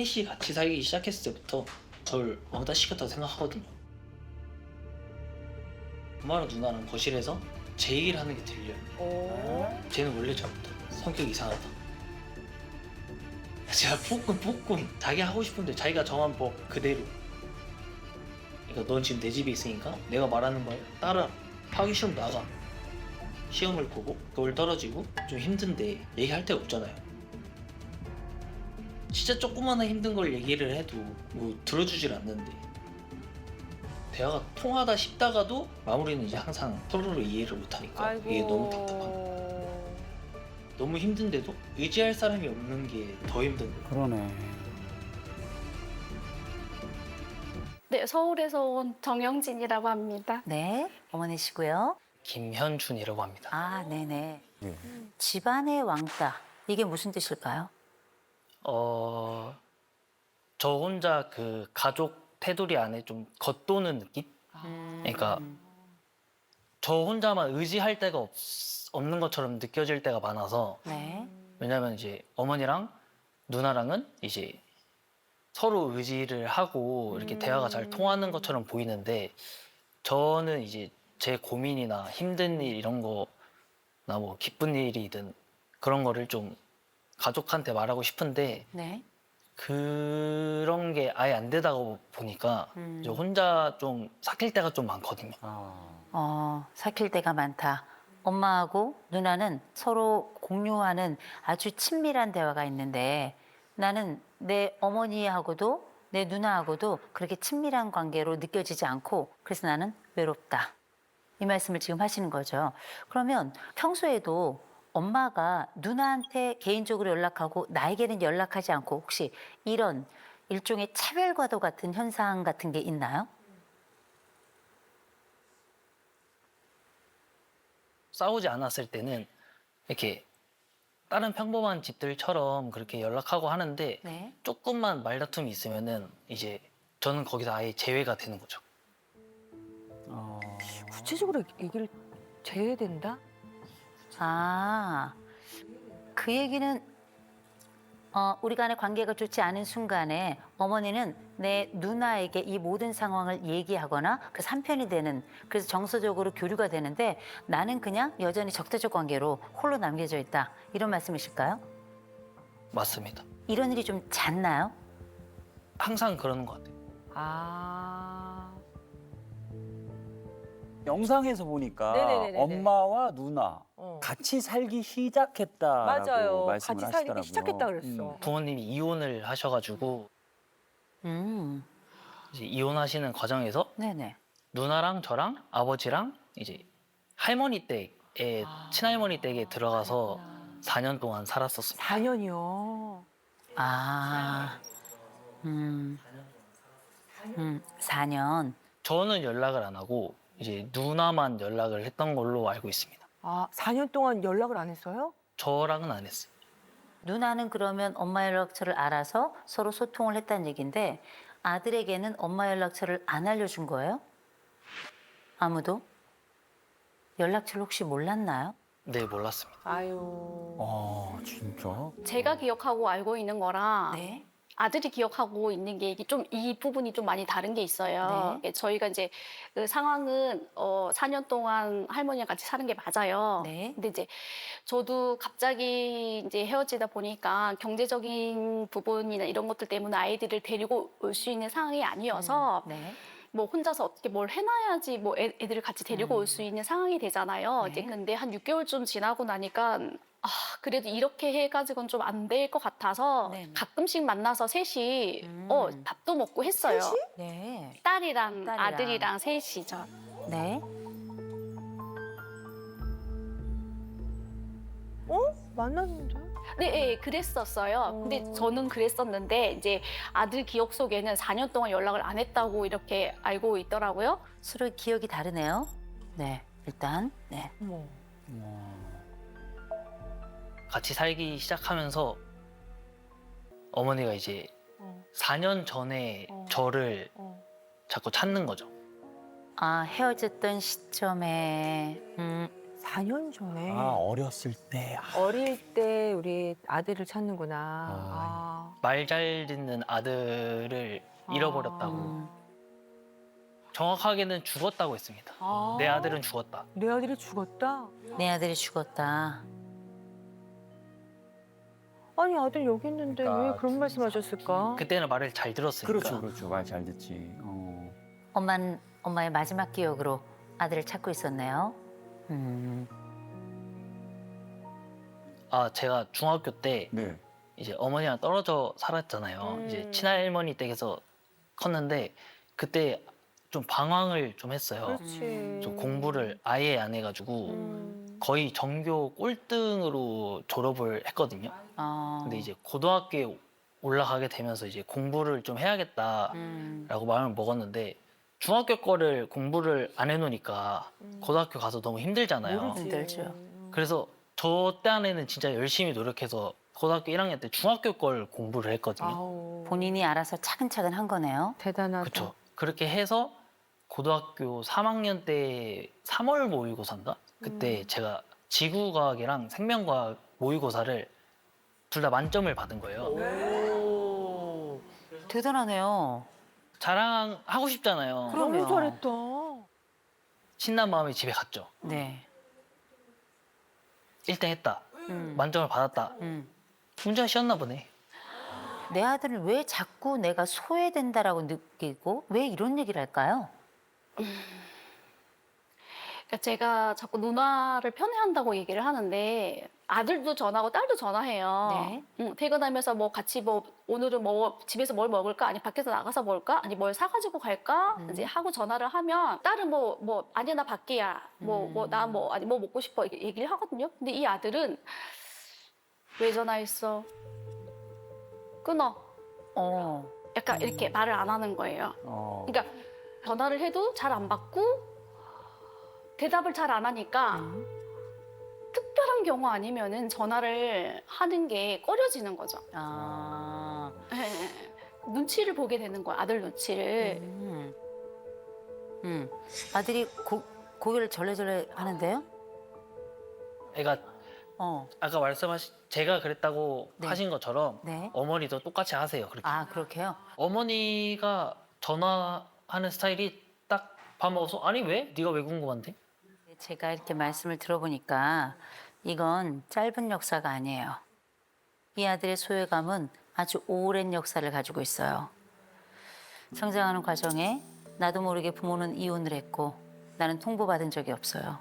셋이 같이 살기 시작했을 때부터 저를 왕따 시켰다고 생각하거든요. 엄마랑 누나랑 거실에서 제 얘기를 하는 게 들려요. 쟤는 원래 저부터 성격 이상하다. 제가 볶음 자기 하고 싶은데 자기가 정한 법 그대로. 그러니까 넌 지금 내 집에 있으니까 내가 말하는 걸 따라. 하기 싫으면 나가. 시험을 보고 그걸 떨어지고 좀 힘든데 얘기할 데가 없잖아요. 진짜 조그마한 힘든 걸 얘기를 해도 뭐 들어주질 않는데 대화가 통하다 싶다가도 마무리는 이제 항상 서로를 이해를 못하니까 이게 너무 답답한 거예요. 너무 힘든데도 의지할 사람이 없는 게 더 힘든 거예요. 그러네. 네, 서울에서 온 정영진이라고 합니다. 네, 어머니시고요. 김현준이라고 합니다. 아, 네네. 네. 집안의 왕따. 이게 무슨 뜻일까요? 저 혼자 그 가족 테두리 안에 좀 겉도는 느낌? 그러니까 저 혼자만 의지할 데가 없는 것처럼 느껴질 때가 많아서 네. 왜냐면 이제 어머니랑 누나랑은 이제 서로 의지를 하고 이렇게 대화가 잘 통하는 것처럼 보이는데 저는 이제 제 고민이나 힘든 일 이런 거나 뭐 기쁜 일이든 그런 거를 좀 가족한테 말하고 싶은데 네. 그런 게 아예 안 되다 보니까 이제 혼자 좀 삭힐 때가 좀 많거든요. 삭힐 때가 많다. 엄마하고 누나는 서로 공유하는 아주 친밀한 대화가 있는데 나는 내 어머니하고도 내 누나하고도 그렇게 친밀한 관계로 느껴지지 않고 그래서 나는 외롭다. 이 말씀을 지금 하시는 거죠. 그러면 평소에도 엄마가 누나한테 개인적으로 연락하고 나에게는 연락하지 않고 혹시 이런 일종의 차별과도 같은 현상 같은 게 있나요? 싸우지 않았을 때는 이렇게 다른 평범한 집들처럼 그렇게 연락하고 하는데 네. 조금만 말다툼이 있으면은 이제 저는 거기서 아예 제외가 되는 거죠. 구체적으로 얘기를 제외된다? 아, 그 얘기는 우리 간의 관계가 좋지 않은 순간에 어머니는 내 누나에게 이 모든 상황을 얘기하거나 그래서 한편이 되는 그래서 정서적으로 교류가 되는데 나는 그냥 여전히 적대적 관계로 홀로 남겨져 있다. 이런 말씀이실까요? 맞습니다. 이런 일이 좀 잦나요? 항상 그러는 것 같아요. 아. 영상에서 보니까 네네네네네. 엄마와 누나 어. 같이 살기 시작했다라고 맞아요. 말씀을 같이 하시더라고요. 살기 시작했다 그랬어. 부모님이 이혼을 하셔가지고 이제 이혼하시는 과정에서 네네. 누나랑 저랑 아버지랑 이제 할머니 댁에 친할머니 댁에 들어가서 4년 동안 살았었습니다. 4년이요. 아, 4년. 저는 연락을 안 하고 이제 누나만 연락을 했던 걸로 알고 있습니다. 아, 4년 동안 연락을 안 했어요? 저랑은 안 했어요. 누나는 그러면 엄마 연락처를 알아서 서로 소통을 했다는 얘기인데 아들에게는 엄마 연락처를 안 알려준 거예요? 아무도? 연락처를 혹시 몰랐나요? 네, 몰랐습니다. 아유. 진짜? 제가 기억하고 알고 있는 거랑 네. 아들이 기억하고 있는 게 이게 좀 이 부분이 좀 많이 다른 게 있어요. 네. 저희가 이제 그 상황은 4년 동안 할머니랑 같이 사는 게 맞아요. 네. 근데 이제 저도 갑자기 이제 헤어지다 보니까 경제적인 부분이나 이런 것들 때문에 아이들을 데리고 올 수 있는 상황이 아니어서 네. 뭐 혼자서 어떻게 뭘 해놔야지 뭐 애들을 같이 데리고 올 수 있는 상황이 되잖아요. 네. 이제 근데 한 6개월쯤 지나고 나니까 그래도 이렇게 해가지고는 좀 안 될 것 같아서 네네. 가끔씩 만나서 셋이 밥도 먹고 했어요. 네. 딸이랑 딸이랑. 아들이랑 셋이죠. 네. 만났는데? 네, 그랬었어요. 근데 저는 그랬었는데 이제 아들 기억 속에는 4년 동안 연락을 안 했다고 이렇게 알고 있더라고요. 서로 기억이 다르네요. 네. 일단 네. 어머. 같이 살기 시작하면서 어머니가 이제 어. 4년 전에 저를 자꾸 찾는 거죠. 아, 헤어졌던 시점에 4년 전에. 아, 어렸을 때. 아, 어릴 때 우리 아들을 찾는구나. 아. 말 잘 듣는 아들을 잃어버렸다고. 정확하게는 죽었다고 했습니다. 아. 내 아들은 죽었다. 내 아들이 죽었다? 내 아들이 죽었다. 아니 아들 여기 있는데 그러니까 왜 그런 말씀하셨을까? 그때는 말을 잘 들었으니까. 그렇죠, 그렇죠. 말 잘 듣지. 엄마는 엄마의 마지막 기억으로 아들을 찾고 있었네요. 아, 제가 중학교 때 네. 이제 어머니랑 떨어져 살았잖아요. 이제 친할머니 댁에서 컸는데 그때 좀 방황을 좀 했어요. 그렇지. 좀 공부를 아예 안 해가지고 거의 전교 꼴등으로 졸업을 했거든요. 근데 이제 고등학교에 올라가게 되면서 이제 공부를 좀 해야겠다라고 마음을 먹었는데 중학교 거를 공부를 안 해놓으니까 고등학교 가서 너무 힘들잖아요. 모르지. 힘들죠. 그래서 저 때안에는 진짜 열심히 노력해서 고등학교 1학년 때 중학교 걸 공부를 했거든요. 아우. 본인이 알아서 차근차근 한 거네요. 대단하다. 그렇죠. 그렇게 해서 고등학교 3학년 때 3월 모의고사인가? 그때 제가 지구과학이랑 생명과학 모의고사를 둘 다 만점을 받은 거예요. 대단하네요. 자랑하고 싶잖아요. 너무 그럼요. 잘했다. 신난 마음에 집에 갔죠. 네. 1등 했다. 음. 만점을 받았다. 운전 쉬었나 보네. 내 아들을 왜 자꾸 내가 소외된다라고 느끼고 왜 이런 얘기를 할까요? 그러니까 제가 자꾸 누나를 편애한다고 얘기를 하는데 아들도 전화하고 딸도 전화해요. 네. 퇴근하면서 뭐 같이 뭐 오늘은 뭐 집에서 뭘 먹을까? 아니 밖에서 나가서 먹을까? 아니 뭘 사가지고 갈까? 이제 하고 전화를 하면 딸은 뭐 아니야 나 밖이야. 나 아니 뭐 먹고 싶어 이렇게 얘기를 하거든요. 근데 이 아들은 왜 전화했어? 끊어. 약간 이렇게 말을 안 하는 거예요. 그러니까 전화를 해도 잘 안 받고 대답을 잘 안 하니까 특별한 경우 아니면은 전화를 하는 게 꺼려지는 거죠. 아. 눈치를 보게 되는 거야, 아들 눈치를. 아들이 고개를 절레절레 하는데요? 애가 아까 말씀하신 제가 그랬다고 네. 하신 것처럼 네. 어머니도 똑같이 하세요. 그렇게. 아, 그렇게요? 어머니가 전화하는 스타일이 딱 밥 먹어서 아니 왜? 네가 왜 궁금한데? 제가 이렇게 말씀을 들어보니까 이건 짧은 역사가 아니에요. 이 아들의 소외감은 아주 오랜 역사를 가지고 있어요. 성장하는 과정에 나도 모르게 부모는 이혼을 했고 나는 통보받은 적이 없어요.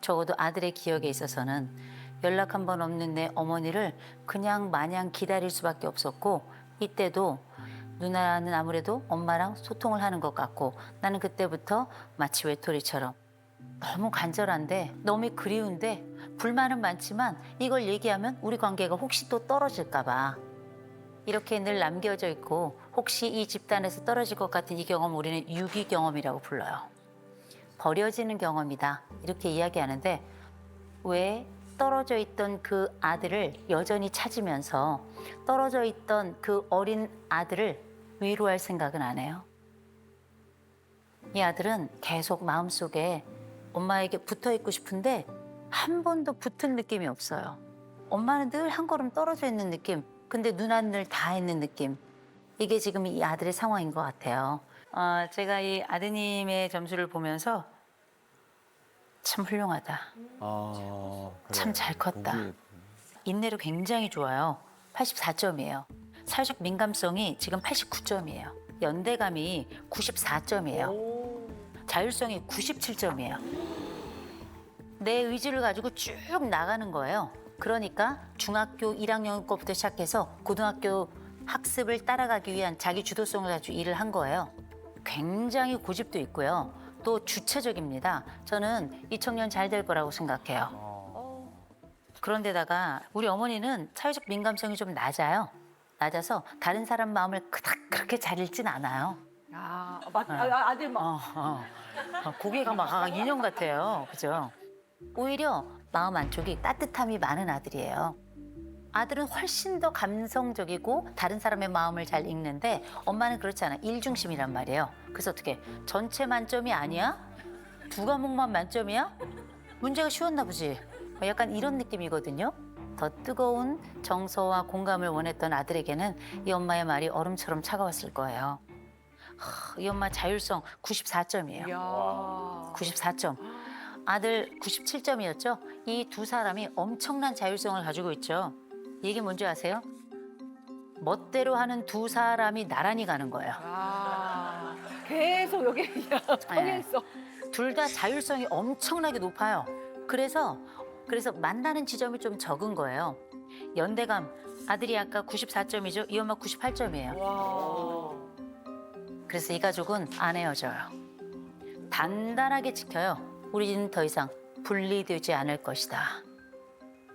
적어도 아들의 기억에 있어서는 연락 한 번 없는 내 어머니를 그냥 마냥 기다릴 수밖에 없었고 이때도 누나는 아무래도 엄마랑 소통을 하는 것 같고 나는 그때부터 마치 외톨이처럼 너무 간절한데 너무 그리운데 불만은 많지만 이걸 얘기하면 우리 관계가 혹시 또 떨어질까 봐 이렇게 늘 남겨져 있고 혹시 이 집단에서 떨어질 것 같은 이 경험 우리는 유기 경험이라고 불러요. 버려지는 경험이다 이렇게 이야기하는데 왜 떨어져 있던 그 아들을 여전히 찾으면서 떨어져 있던 그 어린 아들을 위로할 생각은 안 해요. 이 아들은 계속 마음속에 엄마에게 붙어 있고 싶은데 한 번도 붙은 느낌이 없어요. 엄마는 늘 한 걸음 떨어져 있는 느낌. 근데 누나는 늘 다 있는 느낌. 이게 지금 이 아들의 상황인 것 같아요. 제가 이 아드님의 점수를 보면서 참 훌륭하다. 참 잘 컸다. 인내도 굉장히 좋아요. 84점이에요. 사회적 민감성이 지금 89점이에요. 연대감이 94점이에요. 자율성이 97점이에요. 내 의지를 가지고 쭉 나가는 거예요. 그러니까 중학교 1학년 거부터 시작해서 고등학교 학습을 따라가기 위한 자기 주도성을 가지고 일을 한 거예요. 굉장히 고집도 있고요. 또 주체적입니다. 저는 이 청년 잘 될 거라고 생각해요. 그런데다가 우리 어머니는 사회적 민감성이 좀 낮아요. 낮아서 다른 사람 마음을 그닥 그렇게 잘 읽진 않아요. 아들 막. 고개가 막 인형 같아요. 그죠? 오히려 마음 안쪽이 따뜻함이 많은 아들이에요. 아들은 훨씬 더 감성적이고 다른 사람의 마음을 잘 읽는데 엄마는 그렇지 않아. 일중심이란 말이에요. 그래서 어떻게 전체 만점이 아니야? 두 과목만 만점이야? 문제가 쉬웠나 보지. 약간 이런 느낌이거든요. 더 뜨거운 정서와 공감을 원했던 아들에게는 이 엄마의 말이 얼음처럼 차가웠을 거예요. 이 엄마 자율성 94점이에요. 이야. 94점. 아들 97점이었죠. 이 두 사람이 엄청난 자율성을 가지고 있죠. 이게 뭔지 아세요? 멋대로 하는 두 사람이 나란히 가는 거예요. 아, 계속 여기 그냥 서 있어. 둘 다 자율성이 엄청나게 높아요. 그래서 만나는 지점이 좀 적은 거예요. 연대감, 아들이 아까 94점이죠. 이 엄마 98점이에요. 와. 그래서 이 가족은 안 헤어져요. 단단하게 지켜요. 우리는 더 이상 분리되지 않을 것이다.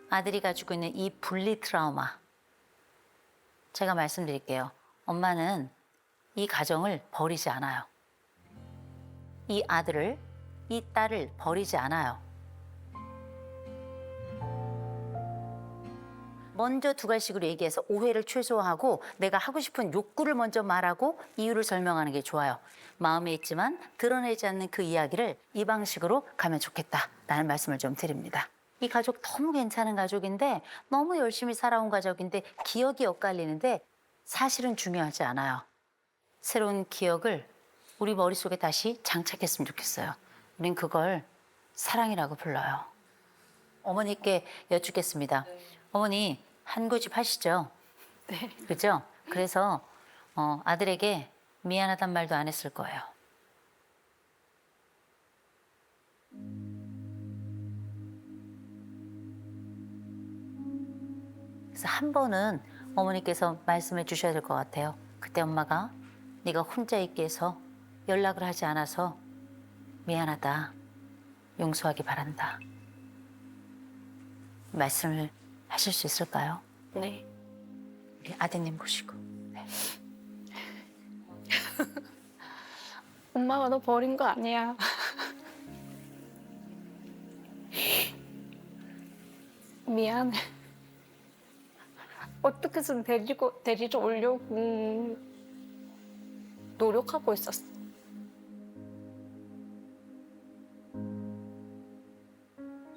아들이 가지고 있는 이 분리 트라우마. 제가 말씀드릴게요. 엄마는 이 가정을 버리지 않아요. 이 아들을, 이 딸을 버리지 않아요. 먼저 두 가지식으로 얘기해서 오해를 최소화하고 내가 하고 싶은 욕구를 먼저 말하고 이유를 설명하는 게 좋아요. 마음에 있지만 드러내지 않는 그 이야기를 이 방식으로 가면 좋겠다라는 말씀을 좀 드립니다. 이 가족 너무 괜찮은 가족인데 너무 열심히 살아온 가족인데 기억이 엇갈리는데 사실은 중요하지 않아요. 새로운 기억을 우리 머릿속에 다시 장착했으면 좋겠어요. 우린 그걸 사랑이라고 불러요. 어머니께 여쭙겠습니다. 어머니 한 고집 하시죠? 네. 그죠? 그래서 아들에게 미안하단 말도 안 했을 거예요. 그래서 한 번은 어머니께서 말씀해 주셔야 될 것 같아요. 그때 엄마가 네가 혼자 있게 해서 연락을 하지 않아서 미안하다. 용서하기 바란다. 말씀을 하실 수 있을까요? 네. 우리 아드님 보시고. 네. 엄마가 너 버린 거 아니야. 미안해. 어떻게든 데리러 오려고 노력하고 있었어.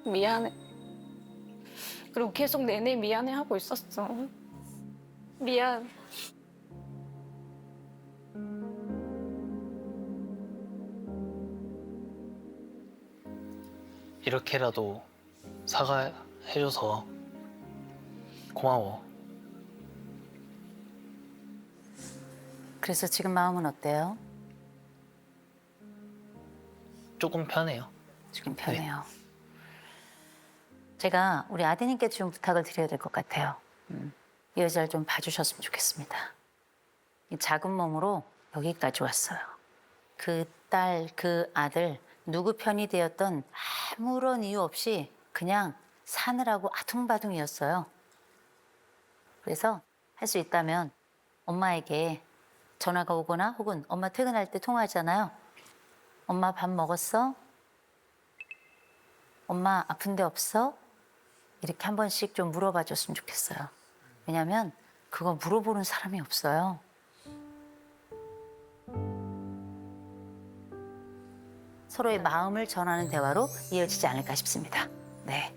미안해. 그리고 계속 내내 미안해 하고 있었어. 미안. 이렇게라도 사과해줘서 고마워. 그래서 지금 마음은 어때요? 조금 편해요. 지금 편해요. 제가 우리 아드님께 좀 부탁을 드려야 될 것 같아요. 이 여자를 좀 봐주셨으면 좋겠습니다. 이 작은 몸으로 여기까지 왔어요. 그 딸, 그 아들 누구 편이 되었던 아무런 이유 없이 그냥 사느라고 아둥바둥이었어요. 그래서 할 수 있다면 엄마에게 전화가 오거나 혹은 엄마 퇴근할 때 통화하잖아요. 엄마 밥 먹었어? 엄마 아픈 데 없어? 이렇게 한 번씩 좀 물어봐 줬으면 좋겠어요. 왜냐면 그거 물어보는 사람이 없어요. 서로의 마음을 전하는 대화로 이어지지 않을까 싶습니다. 네.